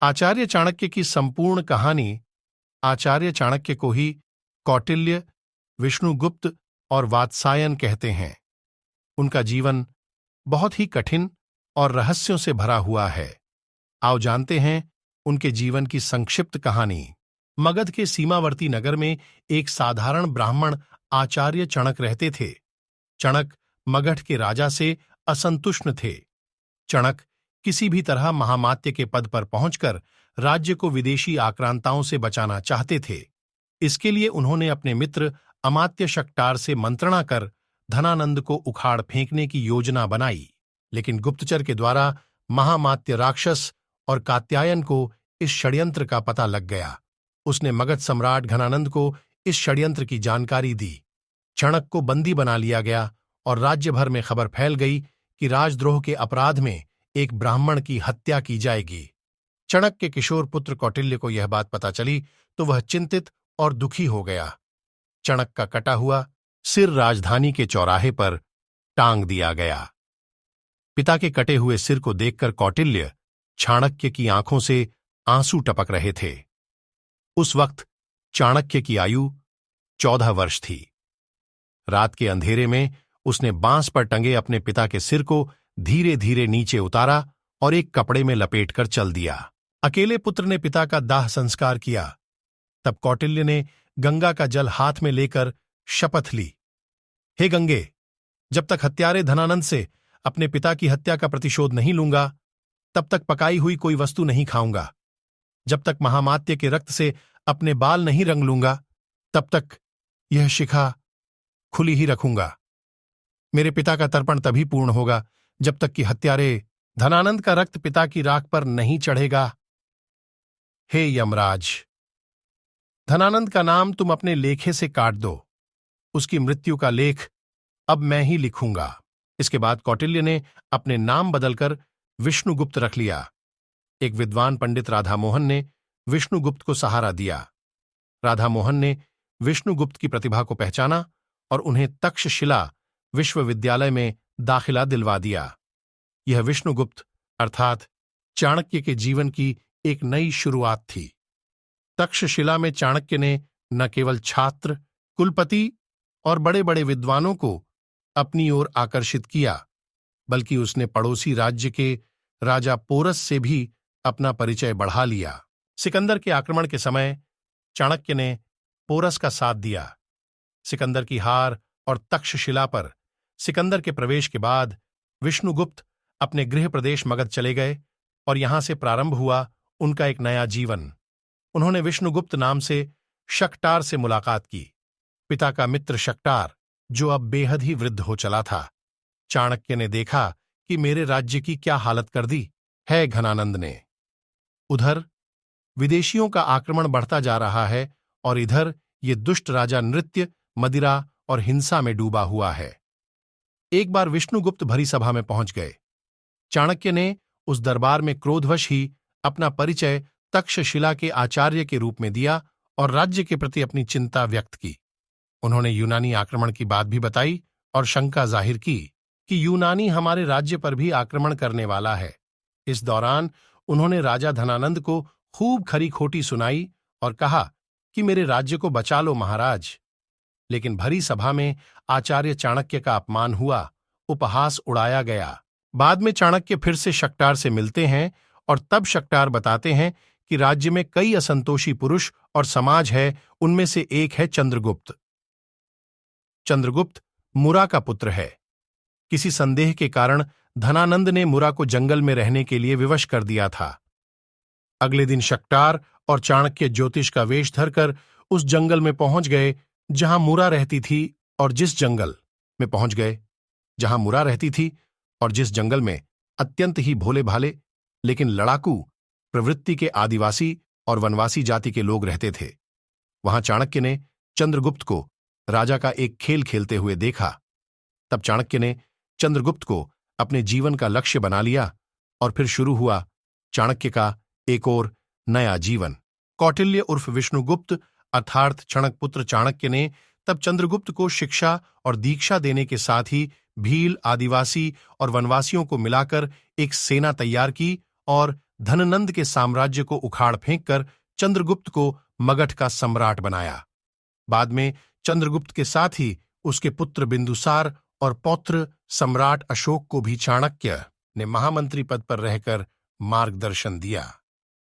आचार्य चाणक्य की संपूर्ण कहानी आचार्य चाणक्य को ही कौटिल्य, विष्णुगुप्त और वात्सायन कहते हैं। उनका जीवन बहुत ही कठिन और रहस्यों से भरा हुआ है। आओ जानते हैं उनके जीवन की संक्षिप्त कहानी। मगध के सीमावर्ती नगर में एक साधारण ब्राह्मण आचार्य चणक रहते थे। चणक मगध के राजा से असंतुष्ट थे। चणक किसी भी तरह महामात्य के पद पर पहुंचकर राज्य को विदेशी आक्रांताओं से बचाना चाहते थे। इसके लिए उन्होंने अपने मित्र अमात्य शक्टार से मंत्रणा कर धनानंद को उखाड़ फेंकने की योजना बनाई, लेकिन गुप्तचर के द्वारा महामात्य राक्षस और कात्यायन को इस षड्यंत्र का पता लग गया। उसने मगध सम्राट घनानंद को इस षड्यंत्र की जानकारी दी। चणक को बंदी बना लिया गया और राज्य भर में खबर फैल गई कि राजद्रोह के अपराध में एक ब्राह्मण की हत्या की जाएगी। चणक के किशोर पुत्र कौटिल्य को यह बात पता चली तो वह चिंतित और दुखी हो गया। चणक का कटा हुआ सिर राजधानी के चौराहे पर टांग दिया गया। पिता के कटे हुए सिर को देखकर कौटिल्य चाणक्य की आंखों से आंसू टपक रहे थे। उस वक्त चाणक्य की आयु 14 वर्ष थी। रात के अंधेरे में उसने बांस पर टंगे अपने पिता के सिर को धीरे धीरे नीचे उतारा और एक कपड़े में लपेटकर चल दिया। अकेले पुत्र ने पिता का दाह संस्कार किया। तब कौटिल्य ने गंगा का जल हाथ में लेकर शपथ ली, हे गंगे, जब तक हत्यारे धनानंद से अपने पिता की हत्या का प्रतिशोध नहीं लूंगा, तब तक पकाई हुई कोई वस्तु नहीं खाऊंगा। जब तक महामात्य के रक्त से अपने बाल नहीं रंग लूंगा, तब तक यह शिखा खुली ही रखूंगा। मेरे पिता का तर्पण तभी पूर्ण होगा जब तक कि हत्यारे धनानंद का रक्त पिता की राख पर नहीं चढ़ेगा। हे यमराज, धनानंद का नाम तुम अपने लेखे से काट दो। उसकी मृत्यु का लेख अब मैं ही लिखूंगा। इसके बाद कौटिल्य ने अपने नाम बदलकर विष्णुगुप्त रख लिया। एक विद्वान पंडित राधामोहन ने विष्णुगुप्त को सहारा दिया। राधामोहन ने विष्णुगुप्त की प्रतिभा को पहचाना और उन्हें तक्षशिला विश्वविद्यालय में दाखिला दिलवा दिया। यह विष्णुगुप्त अर्थात चाणक्य के जीवन की एक नई शुरुआत थी। तक्षशिला में चाणक्य ने न केवल छात्र, कुलपति और बड़े बड़े विद्वानों को अपनी ओर आकर्षित किया, बल्कि उसने पड़ोसी राज्य के राजा पोरस से भी अपना परिचय बढ़ा लिया। सिकंदर के आक्रमण के समय चाणक्य ने पोरस का साथ दिया। सिकंदर की हार और तक्षशिला पर सिकंदर के प्रवेश के बाद विष्णुगुप्त अपने गृह प्रदेश मगध चले गए और यहां से प्रारंभ हुआ उनका एक नया जीवन। उन्होंने विष्णुगुप्त नाम से शक्टार से मुलाकात की। पिता का मित्र शक्टार, जो अब बेहद ही वृद्ध हो चला था। चाणक्य ने देखा कि मेरे राज्य की क्या हालत कर दी है घनानंद ने। उधर विदेशियों का आक्रमण बढ़ता जा रहा है और इधर ये दुष्ट राजा नृत्य, मदिरा और हिंसा में डूबा हुआ है। एक बार विष्णुगुप्त भरी सभा में पहुंच गए। चाणक्य ने उस दरबार में क्रोधवश ही अपना परिचय तक्षशिला के आचार्य के रूप में दिया और राज्य के प्रति अपनी चिंता व्यक्त की। उन्होंने यूनानी आक्रमण की बात भी बताई और शंका जाहिर की कि यूनानी हमारे राज्य पर भी आक्रमण करने वाला है। इस दौरान उन्होंने राजा धनानंद को खूब खरी खोटी सुनाई और कहा कि मेरे राज्य को बचा लो महाराज। लेकिन भरी सभा में आचार्य चाणक्य का अपमान हुआ, उपहास उड़ाया गया। बाद में चाणक्य फिर से शक्टार से मिलते हैं और तब शक्टार बताते हैं कि राज्य में कई असंतोषी पुरुष और समाज है, उनमें से एक है चंद्रगुप्त। चंद्रगुप्त मुरा का पुत्र है। किसी संदेह के कारण धनानंद ने मुरा को जंगल में रहने के लिए विवश कर दिया था। अगले दिन शक्टार और चाणक्य ज्योतिष का वेश धरकर उस जंगल में पहुंच गए जहां मुरा रहती थी और जिस जंगल में अत्यंत ही भोले भाले लेकिन लड़ाकू प्रवृत्ति के आदिवासी और वनवासी जाति के लोग रहते थे, वहां चाणक्य ने चंद्रगुप्त को राजा का एक खेल खेलते हुए देखा। तब चाणक्य ने चंद्रगुप्त को अपने जीवन का लक्ष्य बना लिया और फिर शुरू हुआ चाणक्य का एक और नया जीवन। कौटिल्य उर्फ विष्णुगुप्त अर्थात क्षणक पुत्र चाणक्य ने तब चंद्रगुप्त को शिक्षा और दीक्षा देने के साथ ही भील, आदिवासी और वनवासियों को मिलाकर एक सेना तैयार की और धननंद के साम्राज्य को उखाड़ फेंककर चंद्रगुप्त को मगध का सम्राट बनाया। बाद में चंद्रगुप्त के साथ ही उसके पुत्र बिंदुसार और पौत्र सम्राट अशोक को भी चाणक्य ने महामंत्री पद पर रहकर मार्गदर्शन दिया।